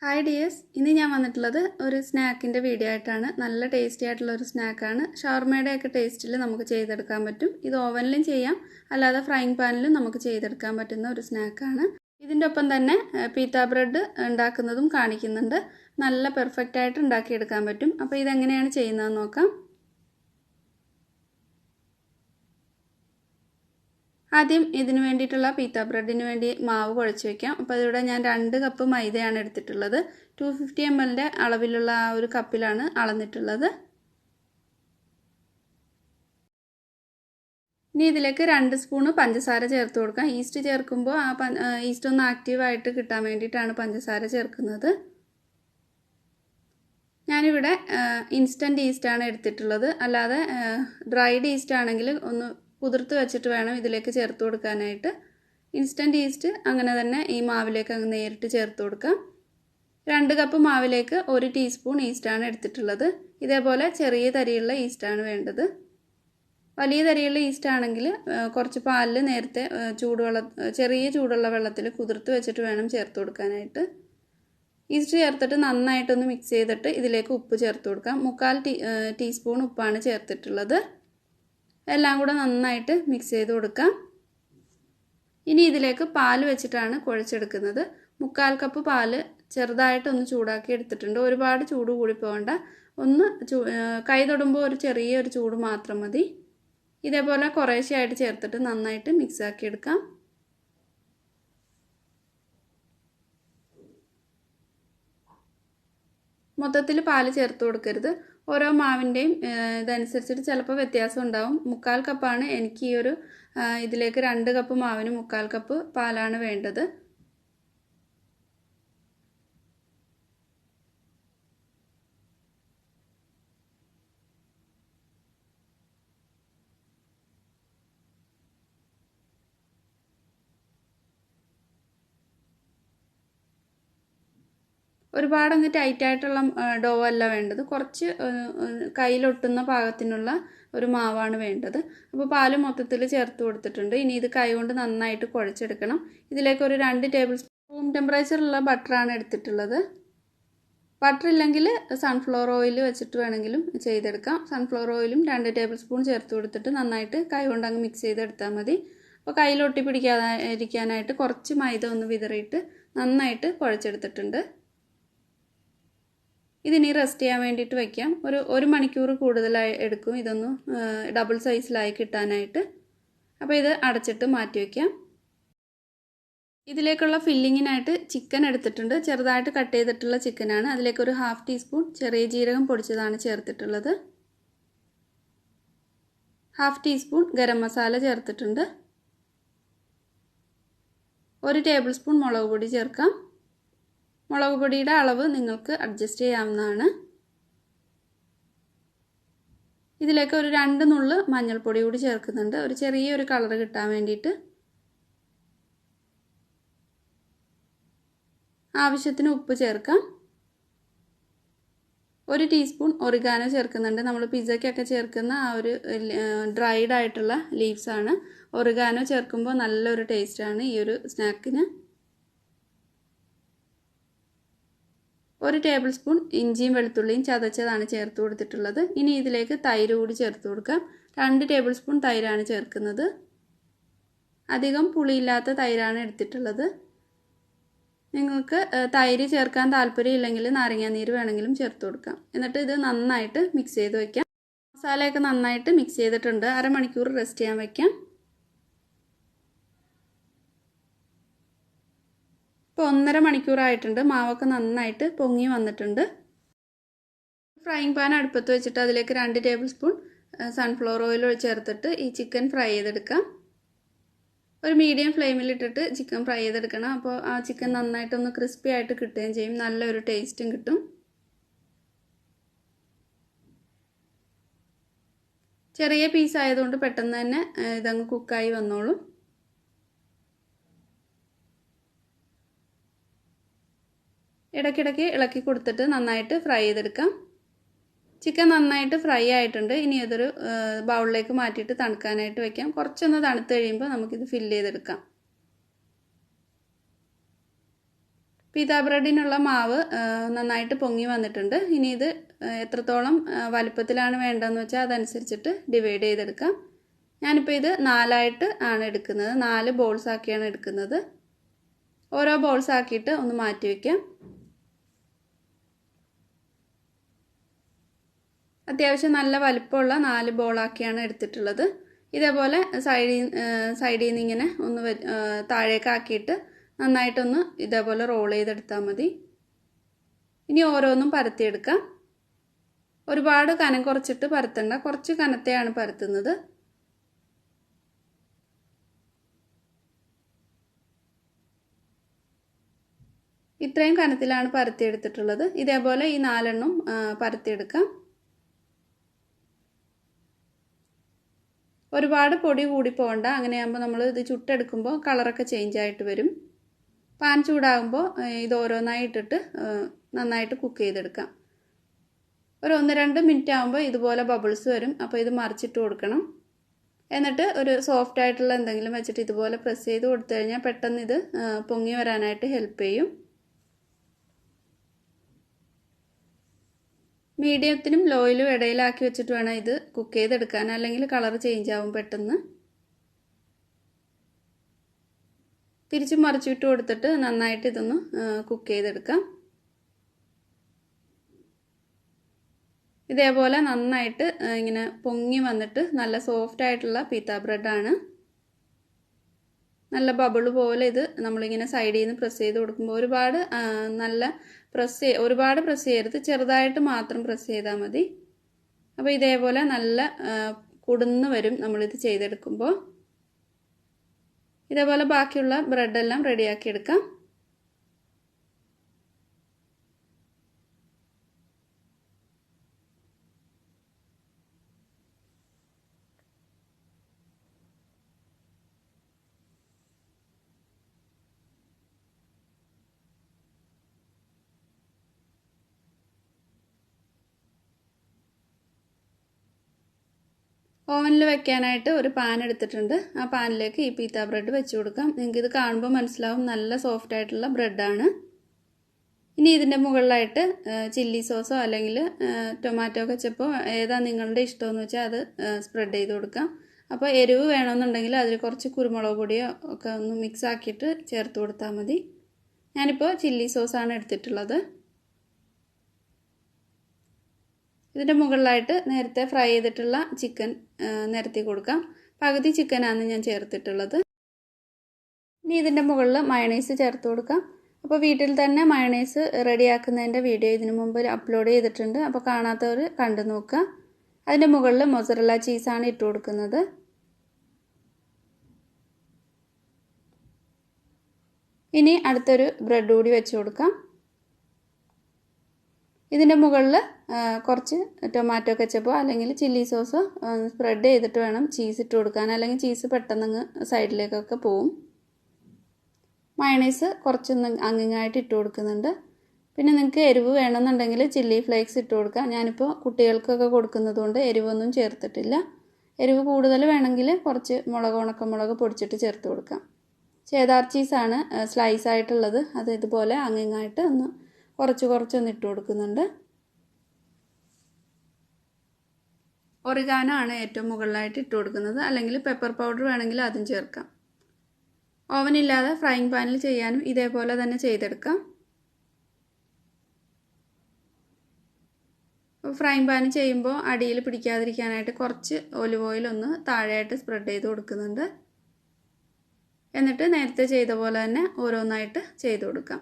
Hi dears, ഇന്ന് ഞാൻ വന്നിട്ടുള്ളത് ഒരു സ്നാക്കിൻ്റെ വീഡിയോ ആയിട്ടാണ്. നല്ല ടേസ്റ്റി ആയിട്ടുള്ള ഒരു സ്നാക്കാണ്. ഷവർമയുടെയൊക്കെ ടേസ്റ്റിൽ നമുക്ക് ചെയ്തെടുക്കാൻ പറ്റും. ഇത് ഓവനിലും ചെയ്യാം, അല്ലാതെ ഫ്രൈങ് പാനിലും നമുക്ക് ചെയ്തെടുക്കാൻ പറ്റുന്ന ഒരു സ്നാക്കാണ്. ഇതിൻ്റെ ഒപ്പം തന്നെ പീത്ത ബ്രെഡ് ഉണ്ടാക്കുന്നതും കാണിക്കുന്നുണ്ട്. നല്ല പെർഫെക്റ്റ് ആയിട്ട് ഉണ്ടാക്കിയെടുക്കാൻ പറ്റും. അപ്പോൾ ഇതെങ്ങനെയാണ് ചെയ്യുന്നതെന്ന് നോക്കാം. ആദ്യം ഇതിന് വേണ്ടിയിട്ടുള്ള പീത്ത ബ്രെഡിന് വേണ്ടി മാവ് കുഴച്ച് വയ്ക്കാം. അപ്പോൾ അതിവിടെ ഞാൻ 2 കപ്പ് മൈദയാണ് എടുത്തിട്ടുള്ളത്. 250 ml അളവിലുള്ള ആ ഒരു കപ്പിലാണ് അളന്നിട്ടുള്ളത്. ഇനി ഇതിലേക്ക് 2 സ്പൂണ് പഞ്ചസാര ചേർത്ത് കൊടുക്കാം. ഈസ്റ്റ് ചേർക്കുമ്പോൾ ഈസ്റ്റ് ഒന്ന് ആക്റ്റീവായിട്ട് കിട്ടാൻ വേണ്ടിയിട്ടാണ് പഞ്ചസാര ചേർക്കുന്നത്. ഞാനിവിടെ ഇൻസ്റ്റൻറ്റ് ഈസ്റ്റാണ് എടുത്തിട്ടുള്ളത്. അല്ലാതെ ഡ്രൈഡ് ഈസ്റ്റ് ആണെങ്കിൽ ഒന്ന് കുതിർത്ത് വെച്ചിട്ട് വേണം ഇതിലേക്ക് ചേർത്ത് കൊടുക്കാനായിട്ട്. ഇൻസ്റ്റൻറ്റ് ഈസ്റ്റ് അങ്ങനെ തന്നെ ഈ മാവിലേക്ക് അങ്ങ് നേരിട്ട് ചേർത്ത് കൊടുക്കാം. 2 കപ്പ് മാവിലേക്ക് 1 ടീസ്പൂൺ ഈസ്റ്റാണ് എടുത്തിട്ടുള്ളത്. ഇതേപോലെ ചെറിയ തരിയുള്ള ഈസ്റ്റാണ് വേണ്ടത്. വലിയ തരിയുള്ള ഈസ്റ്റ് ആണെങ്കിൽ കുറച്ച് പാലിൽ നേരത്തെ ചെറിയ ചൂടുള്ള വെള്ളത്തിൽ കുതിർത്ത് വെച്ചിട്ട് വേണം ചേർത്ത് കൊടുക്കാനായിട്ട്. ഈസ്റ്റ് ചേർത്തിട്ട് നന്നായിട്ടൊന്ന് മിക്സ് ചെയ്തിട്ട് ഇതിലേക്ക് ഉപ്പ് ചേർത്ത് കൊടുക്കാം. 1/4 ടീസ്പൂൺ ഉപ്പാണ് ചേർത്തിട്ടുള്ളത്. എല്ലാം കൂടെ നന്നായിട്ട് മിക്സ് ചെയ്ത് കൊടുക്കാം. ഇനി ഇതിലേക്ക് പാൽ വെച്ചിട്ടാണ് കുഴച്ചെടുക്കുന്നത്. 1/4 കപ്പ് പാല് ചെറുതായിട്ടൊന്ന് ചൂടാക്കി എടുത്തിട്ടുണ്ട്. ഒരുപാട് ചൂട് കൂടി പോകണ്ട, ഒന്ന് കൈ തൊടുമ്പോൾ ഒരു ചെറിയൊരു ചൂട് മാത്രം മതി. ഇതേപോലെ കുറേശ്ശെയായിട്ട് ചേർത്തിട്ട് നന്നായിട്ട് മിക്സ് ആക്കി എടുക്കാം. മൊത്തത്തിൽ പാല് ചേർത്ത് കൊടുക്കരുത്. ഓരോ മാവിൻ്റെയും ഇതനുസരിച്ചിട്ട് ചിലപ്പോൾ വ്യത്യാസം ഉണ്ടാവും. 1/4 കപ്പാണ് എനിക്ക് ഈ ഒരു ഇതിലേക്ക് 2 കപ്പ് മാവിന് 1/4 കപ്പ് പാലാണ് വേണ്ടത്. ഒരുപാടങ്ങ് ടൈറ്റായിട്ടുള്ള ഡോ അല്ല വേണ്ടത്. കുറച്ച് കയ്യിലൊട്ടുന്ന പാകത്തിനുള്ള ഒരു മാവാണ് വേണ്ടത്. അപ്പോൾ പാല് മൊത്തത്തിൽ ചേർത്ത് കൊടുത്തിട്ടുണ്ട്. ഇനി ഇത് കൈ കൊണ്ട് നന്നായിട്ട് കുഴച്ചെടുക്കണം. ഇതിലേക്ക് ഒരു 2 ടേബിൾ സ്പൂൺ റൂം ടെമ്പറേച്ചറുള്ള ബട്ടറാണ് എടുത്തിട്ടുള്ളത്. ബട്ടർ ഇല്ലെങ്കിൽ സൺഫ്ലവർ ഓയിൽ വെച്ചിട്ട് വേണമെങ്കിലും ചെയ്തെടുക്കാം. സൺഫ്ലവർ ഓയിലും 2 ടേബിൾ സ്പൂൺ ചേർത്ത് കൊടുത്തിട്ട് നന്നായിട്ട് കൈ കൊണ്ട് അങ്ങ് മിക്സ് ചെയ്തെടുത്താൽ മതി. അപ്പോൾ കയ്യിലൊട്ടി പിടിക്കാതിരിക്കാനായിട്ട് കുറച്ച് മൈദ ഒന്ന് വിതറിയിട്ട് നന്നായിട്ട് കുഴച്ചെടുത്തിട്ടുണ്ട്. ഇതിനി റെസ്റ്റ് ചെയ്യാൻ വേണ്ടിയിട്ട് വയ്ക്കാം. ഒരു മണിക്കൂർ കൂടുതലായി എടുക്കും ഇതൊന്ന് ഡബിൾ സൈസിലായി കിട്ടാനായിട്ട്. അപ്പോൾ ഇത് അടച്ചിട്ട് മാറ്റി വയ്ക്കാം. ഇതിലേക്കുള്ള ഫില്ലിങ്ങിനായിട്ട് ചിക്കൻ എടുത്തിട്ടുണ്ട്. ചെറുതായിട്ട് കട്ട് ചെയ്തിട്ടുള്ള ചിക്കനാണ്. അതിലേക്ക് ഒരു 1/2 ടീസ്പൂൺ ചെറിയ ജീരകം പൊടിച്ചതാണ് ചേർത്തിട്ടുള്ളത്. 1/2 ടീസ്പൂൺ ഗരം മസാല ചേർത്തിട്ടുണ്ട്. 1 ടേബിൾ സ്പൂൺ മുളക് പൊടി ചേർക്കാം. മുളക് പൊടിയുടെ അളവ് നിങ്ങൾക്ക് അഡ്ജസ്റ്റ് ചെയ്യാവുന്നതാണ്. ഇതിലേക്ക് ഒരു 2 നുള്ള് മഞ്ഞൾപ്പൊടി കൂടി ചേർക്കുന്നുണ്ട്, ഒരു ചെറിയൊരു കളർ കിട്ടാൻ വേണ്ടിയിട്ട്. ആവശ്യത്തിന് ഉപ്പ് ചേർക്കാം. 1 ടീസ്പൂൺ ഒറിഗാനോ ചേർക്കുന്നുണ്ട്. നമ്മൾ പിസ്സയ്ക്കൊക്കെ ചേർക്കുന്ന ആ ഒരു ഡ്രൈഡ് ആയിട്ടുള്ള ലീവ്സ് ആണ്. ഒറിഗാനോ ചേർക്കുമ്പോൾ നല്ലൊരു ടേസ്റ്റാണ് ഈ ഒരു സ്നാക്കിന്. 1 ടേബിൾ സ്പൂൺ ഇഞ്ചിയും വെളുത്തുള്ളിയും ചതച്ചതാണ് ചേർത്ത് കൊടുത്തിട്ടുള്ളത്. ഇനി ഇതിലേക്ക് തൈര് കൂടി ചേർത്ത് കൊടുക്കാം. 2 ടേബിൾ സ്പൂൺ തൈരാണ് ചേർക്കുന്നത്. അധികം പുളിയില്ലാത്ത തൈരാണ് എടുത്തിട്ടുള്ളത്. നിങ്ങൾക്ക് തൈര് ചേർക്കാൻ താല്പര്യമില്ലെങ്കിൽ നാരങ്ങാനീര് വേണമെങ്കിലും ചേർത്ത് കൊടുക്കാം. എന്നിട്ട് ഇത് നന്നായിട്ട് മിക്സ് ചെയ്ത് വയ്ക്കാം. മസാലയൊക്കെ നന്നായിട്ട് മിക്സ് ചെയ്തിട്ടുണ്ട്. അരമണിക്കൂർ റെസ്റ്റ് ചെയ്യാൻ വയ്ക്കാം. ഇപ്പോൾ 1.5 മണിക്കൂറായിട്ടുണ്ട്. മാവൊക്കെ നന്നായിട്ട് പൊങ്ങി വന്നിട്ടുണ്ട്. ഫ്രൈങ് പാൻ അടുപ്പത്ത് വെച്ചിട്ട് അതിലേക്ക് 2 ടേബിൾ സ്പൂൺ സൺഫ്ലവർ ഓയിൽ ചേർത്തിട്ട് ഈ ചിക്കൻ ഫ്രൈ ചെയ്തെടുക്കാം. ഒരു മീഡിയം ഫ്ലെയിമിലിട്ടിട്ട് ചിക്കൻ ഫ്രൈ ചെയ്തെടുക്കണം. അപ്പോൾ ആ ചിക്കൻ നന്നായിട്ടൊന്ന് ക്രിസ്പി ആയിട്ട് കിട്ടുകയും ചെയ്യും, നല്ലൊരു ടേസ്റ്റും കിട്ടും. ചെറിയ പീസ് ആയതുകൊണ്ട് പെട്ടെന്ന് തന്നെ ഇതങ്ങ് കുക്കായി വന്നോളും. ഇടയ്ക്കിടയ്ക്ക് ഇളക്കി കൊടുത്തിട്ട് നന്നായിട്ട് ഫ്രൈ ചെയ്തെടുക്കാം. ചിക്കൻ നന്നായിട്ട് ഫ്രൈ ആയിട്ടുണ്ട്. ഇനി അതൊരു ബൗളിലേക്ക് മാറ്റിയിട്ട് തണുക്കാനായിട്ട് വയ്ക്കാം. കുറച്ചൊന്ന് തണുത്ത് കഴിയുമ്പോൾ നമുക്കിത് ഫില്ല് ചെയ്തെടുക്കാം. പിത ബ്രെഡിനുള്ള മാവ് നന്നായിട്ട് പൊങ്ങി വന്നിട്ടുണ്ട്. ഇനി ഇത് എത്രത്തോളം വലുപ്പത്തിലാണ് വേണ്ടതെന്ന് വെച്ചാൽ അതനുസരിച്ചിട്ട് ഡിവൈഡ് ചെയ്തെടുക്കാം. ഞാനിപ്പോൾ ഇത് 4ആയിട്ട് ആണ് എടുക്കുന്നത്. 4 ബോൾസ് ആക്കിയാണ് എടുക്കുന്നത്. ഓരോ ബോൾസ് ആക്കിയിട്ട് ഒന്ന് മാറ്റി വയ്ക്കാം. അത്യാവശ്യം നല്ല വലുപ്പമുള്ള 4 ബോളാക്കിയാണ് എടുത്തിട്ടുള്ളത്. ഇതേപോലെ സൈഡിൽ നിന്ന് ഇങ്ങനെ ഒന്ന് താഴേക്കാക്കിയിട്ട് നന്നായിട്ടൊന്ന് ഇതേപോലെ റോൾ ചെയ്തെടുത്താൽ മതി. ഇനി ഓരോന്നും പരത്തിയെടുക്കാം. ഒരുപാട് കനം കുറച്ചിട്ട് പരത്തണ്ട, കുറച്ച് കനത്തെയാണ് പരത്തുന്നത്. ഇത്രയും കനത്തിലാണ് പരത്തിയെടുത്തിട്ടുള്ളത്. ഇതേപോലെ ഈ 4 പരത്തിയെടുക്കാം. ഒരുപാട് പൊടി കൂടി പോകണ്ട. അങ്ങനെയാകുമ്പോൾ നമ്മൾ ഇത് ചുട്ടെടുക്കുമ്പോൾ കളറൊക്കെ ചേഞ്ച് ആയിട്ട് വരും. പാൻ ചൂടാകുമ്പോൾ ഇത് ഓരോന്നായി ഇട്ടിട്ട് നന്നായിട്ട് കുക്ക് ചെയ്തെടുക്കാം. ഒരു 1-2 മിനിറ്റ് ആകുമ്പോൾ ഇതുപോലെ ബബിൾസ് വരും. അപ്പോൾ ഇത് മറിച്ചിട്ട് കൊടുക്കണം. എന്നിട്ട് ഒരു സോഫ്റ്റ് ആയിട്ടുള്ള എന്തെങ്കിലും വെച്ചിട്ട് ഇതുപോലെ പ്രസ് ചെയ്ത് കൊടുത്തു കഴിഞ്ഞാൽ പെട്ടെന്ന് ഇത് പൊങ്ങി വരാനായിട്ട് ഹെൽപ്പ് ചെയ്യും. മീഡിയത്തിനും ലോയിലും ഇടയിലാക്കി വെച്ചിട്ട് വേണം ഇത് കുക്ക് ചെയ്തെടുക്കാൻ, അല്ലെങ്കിൽ കളർ ചേഞ്ച് ആവും പെട്ടെന്ന്. തിരിച്ച് മറിച്ചിട്ട് കൊടുത്തിട്ട് നന്നായിട്ട് ഇതൊന്ന് കുക്ക് ചെയ്തെടുക്കാം. ഇതേപോലെ നന്നായിട്ട് ഇങ്ങനെ പൊങ്ങി വന്നിട്ട് നല്ല സോഫ്റ്റ് ആയിട്ടുള്ള പീത്ത ബ്രെഡാണ്. നല്ല ബബിള് പോലെ ഇത് നമ്മളിങ്ങനെ സൈഡിൽ നിന്ന് പ്രസ് ചെയ്ത് കൊടുക്കുമ്പോൾ ഒരുപാട് പ്രസ് ചെയ്യരുത്, ചെറുതായിട്ട് മാത്രം പ്രസ് ചെയ്താൽ മതി. അപ്പോൾ ഇതേപോലെ നല്ല കുടുന്ന് വരും നമ്മളിത് ചെയ്തെടുക്കുമ്പോൾ. ഇതേപോലെ ബാക്കിയുള്ള ബ്രെഡെല്ലാം റെഡിയാക്കി എടുക്കാം. ഓവനിൽ വെക്കാനായിട്ട് ഒരു പാൻ എടുത്തിട്ടുണ്ട്. ആ പാനിലേക്ക് ഈ പീത്ത ബ്രെഡ് വെച്ച് കൊടുക്കാം. നിങ്ങൾക്ക് ഇത് കാണുമ്പോൾ മനസ്സിലാവും നല്ല സോഫ്റ്റ് ആയിട്ടുള്ള ബ്രെഡാണ്. ഇനി ഇതിൻ്റെ മുകളിലായിട്ട് ചില്ലി സോസോ അല്ലെങ്കിൽ ടൊമാറ്റോ കെച്ചപ്പോ ഏതാ നിങ്ങളുടെ ഇഷ്ടമെന്ന് വെച്ചാൽ അത് സ്പ്രെഡ് ചെയ്ത് കൊടുക്കാം. അപ്പോൾ എരിവ് വേണമെന്നുണ്ടെങ്കിൽ അതിൽ കുറച്ച് കുരുമുളക് പൊടിയോ ഒക്കെ ഒന്ന് മിക്സ് ആക്കിയിട്ട് ചേർത്ത് കൊടുത്താൽ മതി. ഞാനിപ്പോൾ ചില്ലി സോസാണ് എടുത്തിട്ടുള്ളത്. ഇതിൻ്റെ മുകളിലായിട്ട് നേരത്തെ ഫ്രൈ ചെയ്തിട്ടുള്ള ചിക്കൻ നിരത്തി കൊടുക്കാം. പകുതി ചിക്കനാണ് ഞാൻ ചേർത്തിട്ടുള്ളത്. ഇനി ഇതിൻ്റെ മുകളിൽ മയണൈസ് ചേർത്ത് കൊടുക്കാം. അപ്പോൾ വീട്ടിൽ തന്നെ മയണൈസ് റെഡിയാക്കുന്നതിൻ്റെ വീഡിയോ ഇതിനു മുമ്പ് അപ്ലോഡ് ചെയ്തിട്ടുണ്ട്. അപ്പോൾ കാണാത്തവർ കണ്ടു നോക്കുക. അതിൻ്റെ മുകളിൽ മൊസറല്ല ചീസാണ് ഇട്ട് കൊടുക്കുന്നത്. ഇനി അടുത്തൊരു ബ്രെഡ് കൂടി വെച്ച് കൊടുക്കാം. ഇതിൻ്റെ മുകളിൽ കുറച്ച് ടൊമാറ്റോ കെച്ചപ്പോ അല്ലെങ്കിൽ ചില്ലി സോസോ സ്പ്രെഡ് ചെയ്തിട്ട് വേണം ചീസ് ഇട്ട് കൊടുക്കാൻ, അല്ലെങ്കിൽ ചീസ് പെട്ടെന്ന് സൈഡിലേക്കൊക്കെ പോവും. മയണൈസ് കുറച്ചൊന്ന് അങ്ങിങ്ങായിട്ട് ഇട്ട് കൊടുക്കുന്നുണ്ട്. പിന്നെ നിങ്ങൾക്ക് എരിവ് വേണമെന്നുണ്ടെങ്കിൽ ചില്ലി ഫ്ലേക്സ് ഇട്ട് കൊടുക്കാം. ഞാനിപ്പോൾ കുട്ടികൾക്കൊക്കെ കൊടുക്കുന്നത് കൊണ്ട് എരിവൊന്നും ചേർത്തിട്ടില്ല. എരിവ് കൂടുതൽ വേണമെങ്കിൽ കുറച്ച് ഉണക്കമുളക് പൊടിച്ചിട്ട് ചേർത്ത് കൊടുക്കാം. ചേദാർ ചീസാണ് സ്ലൈസ് ആയിട്ടുള്ളത്. അത് ഇതുപോലെ അങ്ങിങ്ങായിട്ട് ഒന്ന് കുറച്ചൊന്ന് ഇട്ട് കൊടുക്കുന്നുണ്ട്. ഒറിഗാനോ ആണ് ഏറ്റവും മുകളിലായിട്ട് ഇട്ട് കൊടുക്കുന്നത്, അല്ലെങ്കിൽ പെപ്പർ പൗഡർ വേണമെങ്കിൽ അതും ചേർക്കാം. ഓവനില്ലാതെ ഫ്രൈയിങ് പാനിൽ ചെയ്യാനും ഇതേപോലെ തന്നെ ചെയ്തെടുക്കാം. ഫ്രൈയിങ് പാനിൽ ചെയ്യുമ്പോൾ അടിയിൽ പിടിക്കാതിരിക്കാനായിട്ട് കുറച്ച് ഒലിവ് ഓയിൽ ഒന്ന് താഴെയായിട്ട് സ്പ്രെഡ് ചെയ്ത് കൊടുക്കുന്നുണ്ട്. എന്നിട്ട് നേരത്തെ ചെയ്ത പോലെ തന്നെ ഓരോന്നായിട്ട് ചെയ്ത് കൊടുക്കാം.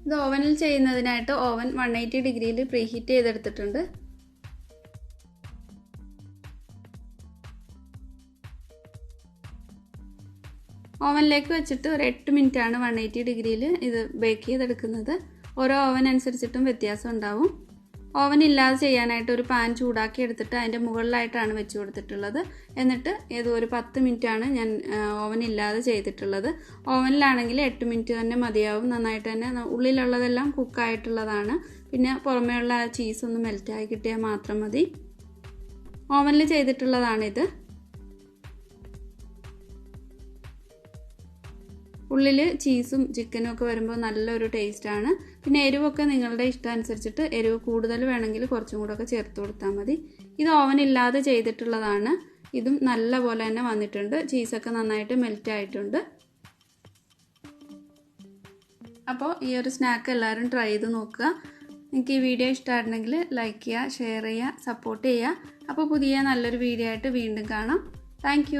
ഇത് ഓവനിൽ ചെയ്യുന്നതിനായിട്ട് ഓവൻ 180 ഡിഗ്രിയിൽ പ്രീഹീറ്റ് ചെയ്തെടുത്തിട്ടുണ്ട്. ഓവനിലേക്ക് വെച്ചിട്ട് ഒരു 8 മിനിറ്റാണ് 180 ഡിഗ്രിയിൽ ഇത് ബേക്ക് ചെയ്തെടുക്കുന്നത്. ഓരോ ഓവൻ അനുസരിച്ചിട്ടും വ്യത്യാസം ഉണ്ടാവും. ഓവൻ ഇല്ലാതെ ചെയ്യാനായിട്ട് ഒരു പാൻ ചൂടാക്കി എടുത്തിട്ട് അതിൻ്റെ മുകളിലായിട്ടാണ് വെച്ച് കൊടുത്തിട്ടുള്ളത്. എന്നിട്ട് ഏതോ ഒരു 10 മിനിറ്റാണ് ഞാൻ ഓവൻ ഇല്ലാതെ ചെയ്തിട്ടുള്ളത്. ഓവനിലാണെങ്കിൽ 8 മിനിറ്റ് തന്നെ മതിയാവും. നന്നായിട്ട് തന്നെ ഉള്ളിലുള്ളതെല്ലാം കുക്കായിട്ടുള്ളതാണ്. പിന്നെ പുറമേയുള്ള ചീസ് ഒന്ന് മെൽറ്റായി കിട്ടിയാൽ മാത്രം മതി. ഓവനിൽ ചെയ്തിട്ടുള്ളതാണിത്. ഉള്ളിൽ ചീസും ചിക്കനും ഒക്കെ വരുമ്പോൾ നല്ലൊരു ടേസ്റ്റാണ്. പിന്നെ എരിവൊക്കെ നിങ്ങളുടെ ഇഷ്ടം അനുസരിച്ചിട്ട് എരിവ് കൂടുതൽ വേണമെങ്കിൽ കുറച്ചും കൂടെ ഒക്കെ ചേർത്ത് കൊടുത്താൽ മതി. ഇത് ഓവനില്ലാതെ ചെയ്തിട്ടുള്ളതാണ്. ഇതും നല്ല പോലെ തന്നെ വന്നിട്ടുണ്ട്. ചീസൊക്കെ നന്നായിട്ട് മെൽറ്റ് ആയിട്ടുണ്ട്. അപ്പോൾ ഈ ഒരു സ്നാക്ക് എല്ലാവരും ട്രൈ ചെയ്ത് നോക്കുക. നിങ്ങൾക്ക് ഈ വീഡിയോ ഇഷ്ടമായിട്ടുണ്ടെങ്കിൽ ലൈക്ക് ചെയ്യുക, ഷെയർ ചെയ്യുക, സപ്പോർട്ട് ചെയ്യുക. അപ്പോൾ പുതിയ നല്ലൊരു വീഡിയോ ആയിട്ട് വീണ്ടും കാണാം. താങ്ക്